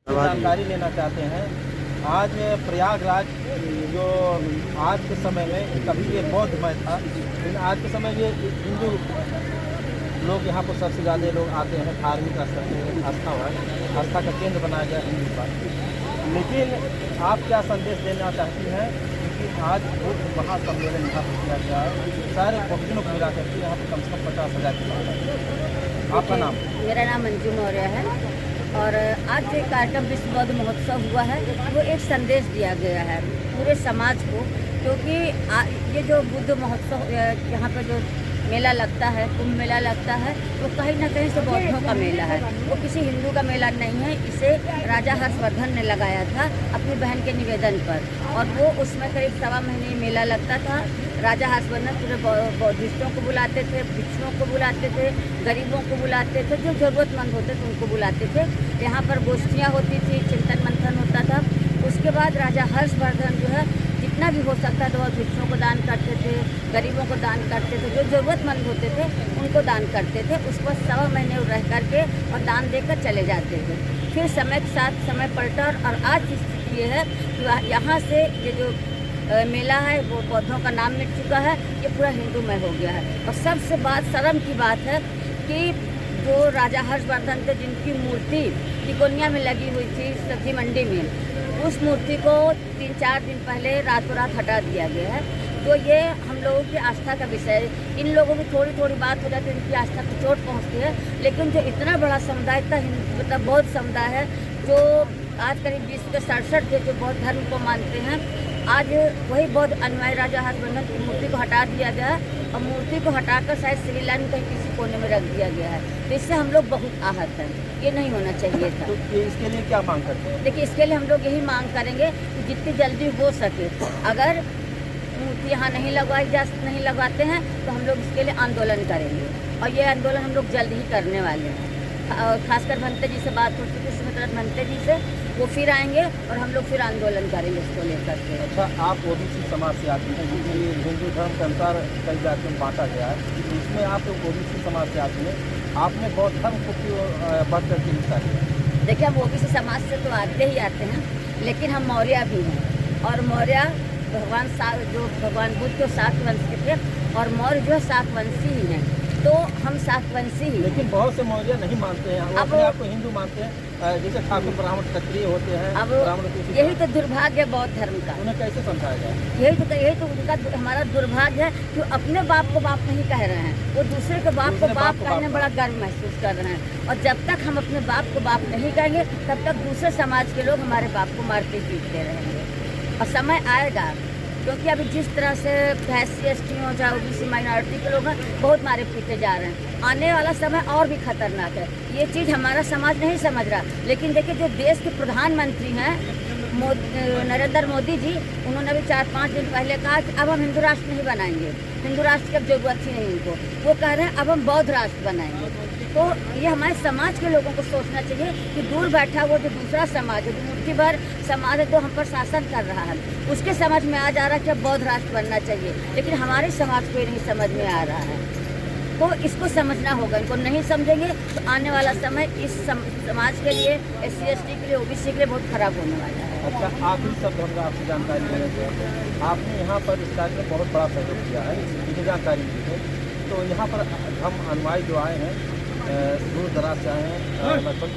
जानकारी लेना चाहते हैं। आज प्रयागराज जो आज के समय में कभी ये बौद्धमय था, लेकिन आज के समय ये हिंदू लोग यहाँ पर सबसे ज़्यादा लोग आते हैं। धार्मिक आस्था का केंद्र बनाया गया हिंदू का। लेकिन आप क्या संदेश देना चाहती हैं कि आज बुद्ध महासम्मेलन यहाँ पर किया गया है, सारे भक्तों को मिला करके यहाँ पर कम से कम 50,000 की बात है। आपका नाम? मेरा नाम मंजू मौर्य है और आज जो कार्यक्रम विश्व बौद्ध महोत्सव हुआ है वो एक संदेश दिया गया है पूरे समाज को, क्योंकि ये जो बुद्ध महोत्सव यहाँ पर जो मेला लगता है, कुंभ मेला लगता है, वो कहीं ना कहीं से बौद्धों का मेला है। वो किसी हिंदू का मेला नहीं है। इसे राजा हर्षवर्धन ने लगाया था अपनी बहन के निवेदन पर, और वो उसमें करीब 1.25 महीने मेला लगता था। राजा हर्षवर्धन पूरे बौद्धिस्टों को बुलाते थे, भिक्षुओं को बुलाते थे, गरीबों को बुलाते थे, जो ज़रूरतमंद होते थे उनको बुलाते थे। यहाँ पर गोष्ठियाँ होती थी, चिंतन मंथन होता था। उसके बाद राजा हर्षवर्धन जो है जितना भी हो सकता था वो भिक्षुओं को दान करते थे, गरीबों को दान करते थे, जो ज़रूरतमंद होते थे उनको दान करते थे। उसके बाद 1.25 महीने रह करके और दान देकर चले जाते थे। फिर समय के साथ समय पलटा और आज की स्थिति ये है कि यहाँ से ये जो मेला है वो बौद्धों का नाम मिट चुका है, ये पूरा हिंदूमय हो गया है। और सबसे शर्म की बात है कि जो राजा हर्षवर्धन थे जिनकी मूर्ति तिकोनिया में लगी हुई थी सब्जी मंडी में, उस मूर्ति को 3-4 दिन पहले रातों रात हटा दिया गया है। तो ये हम लोगों की आस्था का विषय है। इन लोगों की थोड़ी थोड़ी बात हो जाती है, इनकी आस्था को चोट पहुंचती है। लेकिन जो इतना बड़ा समुदाय का मतलब बौद्ध समुदाय है, जो आज करीब 20 के 67 थे जो बौद्ध धर्म को मानते हैं, आज वही बौद्ध अनुयायी राजा हर्षवर्धन की मूर्ति को हटा दिया गया है और मूर्ति को हटाकर शायद श्रीलंका में कहीं किसी कोने में रख दिया गया है। तो इससे हम लोग बहुत आहत हैं। ये नहीं होना चाहिए था। तो इसके लिए क्या मांग करते हैं? देखिए, इसके लिए हम लोग यही मांग करेंगे कि जितनी जल्दी हो सके, अगर मूर्ति यहाँ नहीं लगवाते हैं तो हम लोग इसके लिए आंदोलन करेंगे, और ये आंदोलन हम लोग जल्द ही करने वाले हैं। और खासकर भंते जी से बात हो चुकी है, सुमित्रा भंते जी से, वो फिर आएंगे और हम लोग फिर आंदोलन करेंगे इसको लेकर के। अच्छा, आप ओबीसी समाज से आती हैं, क्योंकि हिंदू धर्म के अनुसार कई जातियों में बांटा गया है, तो इसमें आप ओबीसी समाज से आती हैं, आपने बौद्ध धर्म को क्यों बढ़ करके हिस्सा लिया? देखिए, हम ओबीसी समाज से तो आते ही आते हैं, लेकिन हम मौर्य भी हैं, और मौर्य भगवान बुद्ध के शाक्यवंश के थे, और मौर्य जो है शाक्यवंशी ही हैं। तो हम शाक्यवंशी ही। लेकिन बहुत से मौर्य नहीं मानते हैं, वो अपने आप को हिंदू मानते हैं, जैसे ठाकुर ब्राह्मण क्षत्रिय होते हैं। अब यही तो दुर्भाग्य बौद्ध धर्म का। उन्हें कैसे समझाया जाए? यही तो उनका हमारा दुर्भाग्य है कि अपने बाप को बाप नहीं कह रहे हैं, वो दूसरे के बाप को बाप कहने में बड़ा गर्व महसूस कर रहे हैं। और जब तक हम अपने बाप को बाप नहीं कहेंगे, तब तक दूसरे समाज के लोग हमारे बाप को मारते पीटते रहेंगे। और समय आएगा, क्योंकि अभी जिस तरह से SC ST हो चाहे ओबीसी माइनॉरिटी के लोग हैं, बहुत मारे पीटे जा रहे हैं। आने वाला समय और भी खतरनाक है। ये चीज़ हमारा समाज नहीं समझ रहा। लेकिन देखिए, जो देश के प्रधानमंत्री हैं नरेंद्र मोदी जी, उन्होंने अभी 4-5 दिन पहले कहा कि अब हम हिंदू राष्ट्र नहीं बनाएंगे, हिंदू राष्ट्र की अब जरूरत ही नहीं इनको। वो कह रहे हैं अब हम बौद्ध राष्ट्र बनाएंगे। तो ये हमारे समाज के लोगों को सोचना चाहिए कि दूर बैठा वो जो दूसरा समाज है, जो मुट्ठी भर समाज है, जो हम पर शासन कर रहा है, उसके समझ में आ जा रहा है कि अब बौद्ध राष्ट्र बनना चाहिए, लेकिन हमारे समाज को ये नहीं समझ में आ रहा है। तो इसको समझना होगा। इनको नहीं समझेंगे तो आने वाला समय इस समाज के लिए, SC ST के लिए, OBC के लिए बहुत खराब होने वाला है। अच्छा, आखिरी शब्द हम आपसे जानकारी लेने थे। आपने यहाँ पर इस कार्य में बहुत बड़ा सहयोग किया है, मुझे जानकारी दी है। तो यहाँ पर हम अनुयायी जो आए हैं, दूर दराज से आए हैं, लगभग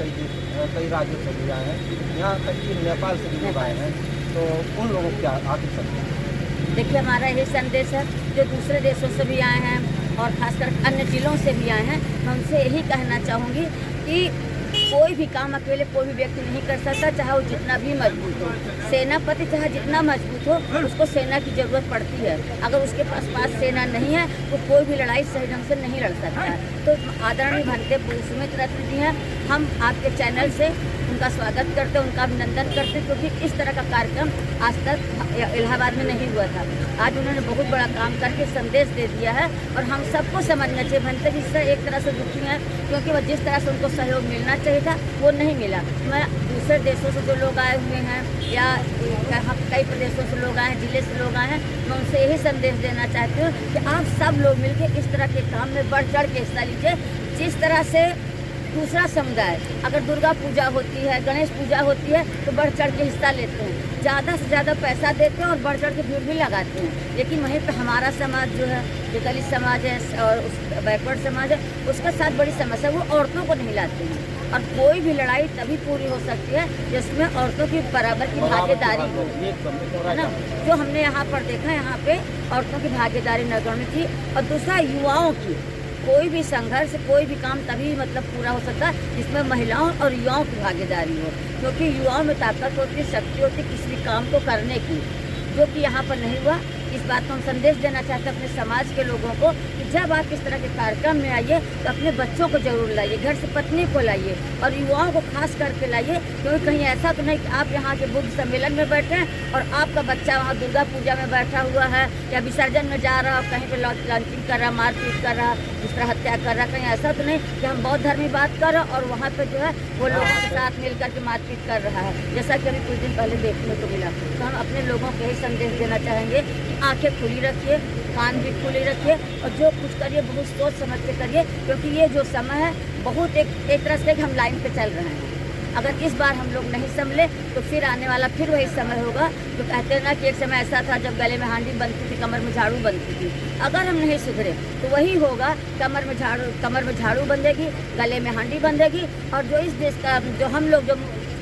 कई राज्यों से भी आए हैं, यहाँ तक कि नेपाल से भी लोग आए हैं। तो उन लोगों को क्या आखिर संदेश? देखिए, हमारा यही संदेश है, जो दूसरे देशों से भी आए हैं और खासकर अन्य जिलों से भी आए हैं, मैं उनसे यही कहना चाहूँगी कि कोई भी काम अकेले कोई भी व्यक्ति नहीं कर सकता, चाहे वो जितना भी मजबूत हो। सेनापति चाहे जितना मजबूत हो, उसको सेना की जरूरत पड़ती है। अगर उसके पास सेना नहीं है तो कोई भी लड़ाई सही ढंग से नहीं लड़ सकता। तो आदरणीय भंते सुमित्रा जी हैं, हम आपके चैनल से उनका स्वागत करते हैं, उनका अभिनंदन करते हैं, क्योंकि इस तरह का कार्यक्रम आज तक इलाहाबाद में नहीं हुआ था। आज उन्होंने बहुत बड़ा काम करके संदेश दे दिया है, और हम सबको समझना चाहिए। भंते जी से एक तरह से दुखी हैं, क्योंकि वह जिस तरह से उनको सहयोग मिलना चाहिए था वो नहीं मिला। मैं दूसरे देशों से जो लोग आए हुए हैं, या कई प्रदेशों से लोग आए हैं, जिले से लोग आए हैं, मैं उनसे यही संदेश देना चाहती हूँ कि आप सब लोग मिलकर इस तरह के काम में बढ़ चढ़ के हिस्सा लीजिए। जिस तरह से दूसरा समुदाय अगर दुर्गा पूजा होती है, गणेश पूजा होती है तो बढ़ चढ़ के हिस्सा लेते हैं, ज़्यादा से ज़्यादा पैसा देते हैं और बढ़ चढ़ के भीड़ भी लगाते हैं। लेकिन वहीं पे हमारा समाज जो है, जो दलित समाज है और उस बैकवर्ड समाज है, उसके साथ बड़ी समस्या, वो औरतों को नहीं लाते हैं। और कोई भी लड़ाई तभी पूरी हो सकती है जिसमें औरतों की बराबर की भागीदारी हो, है ना। जो हमने यहाँ पर देखा, यहाँ पे औरतों की भागीदारी नगण्य थी। और दूसरा युवाओं की, कोई भी संघर्ष, कोई भी काम तभी मतलब पूरा हो सकता है जिसमें महिलाओं और युवाओं की भागीदारी हो, क्योंकि युवाओं में ताकत होती है, शक्ति होती है किसी भी काम को करने की, जो कि यहाँ पर नहीं हुआ। इस बात को हम संदेश देना चाहते हैं अपने समाज के लोगों को कि जब आप इस तरह के कार्यक्रम में आइए तो अपने बच्चों को जरूर लाइए, घर से पत्नी को लाइए और युवाओं को खास करके लाइए, क्योंकि कहीं ऐसा तो नहीं कि आप यहाँ के बुद्ध सम्मेलन में बैठे हैं और आपका बच्चा वहाँ दुर्गा पूजा में बैठा हुआ है या विसर्जन में जा रहा, कहीं पर लॉन्चिंग कर रहा, मारपीट कर रहा, दूसरा हत्या कर रहा। कहीं ऐसा तो नहीं कि हम बौद्ध धर्म की बात कर रहे और वहाँ पर जो है वो लोगों के साथ मिल करके मारपीट कर रहा है, जैसा कि अभी कुछ दिन पहले देखने को मिला। तो हम अपने लोगों को यही संदेश देना चाहेंगे कि आंखें खुली रखिए, कान भी खुले रखिए और जो कुछ करिए बहुत सोच समझ के करिए, क्योंकि ये जो समय है बहुत एक तरह से हम लाइन पे चल रहे हैं। अगर इस बार हम लोग नहीं संभले तो फिर आने वाला फिर वही समय होगा। जो कहते हैं ना कि एक समय ऐसा था जब गले में हांडी बनती थी, कमर में झाड़ू बनती थी। अगर हम नहीं सुधरे तो वही होगा, कमर में झाड़ू बंधेगी, गले में हांडी बंधेगी। और जो इस देश का जो हम लोग जो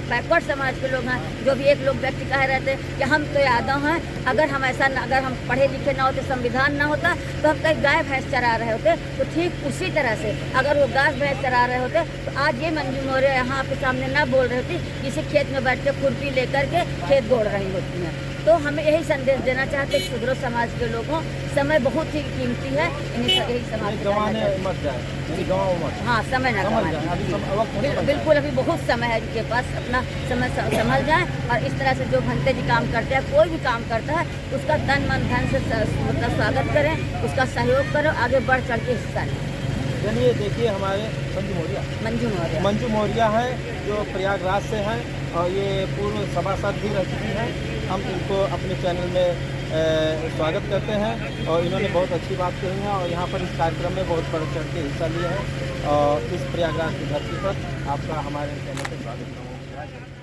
बैकवर्ड समाज के लोग हैं, जो भी एक लोग व्यक्ति कह रहे थे कि हम तो यादव हैं, अगर हम पढ़े लिखे ना होते, संविधान ना होता तो हम कहीं गाय भैंस चरा रहे होते। तो ठीक उसी तरह से अगर वो गाय भैंस चरा रहे होते तो आज ये मंजू मौर्य यहाँ आपके सामने ना बोल रही थी, किसी खेत में बैठ के खुरपी लेकर के खेत गोड़ रही होती हैं। तो हमें यही संदेश देना चाहते हैं सुधरो समाज के लोगों, समय बहुत ही कीमती है, यही समाज मत जाए, हाँ समय ना गवाएं। बिल्कुल अभी बहुत समय है इनके पास, अपना समय संभल जाए और इस तरह से जो भंते जी काम करते हैं, कोई भी काम करता है उसका तन मन धन से मतलब स्वागत करें, उसका सहयोग करें, आगे बढ़ चढ़ के हिस्सा लें। चलिए देखिए हमारे मंजू मौर्य है जो प्रयागराज से हैं और ये पूर्व सभासद भी रह चुकी हैं। हम इनको अपने चैनल में स्वागत करते हैं और इन्होंने बहुत अच्छी बात कही है और यहाँ पर इस कार्यक्रम में बहुत बढ़ चढ़ के हिस्सा लिया है। और इस प्रयागराज की धरती पर आपका हमारे चैनल पर स्वागत है।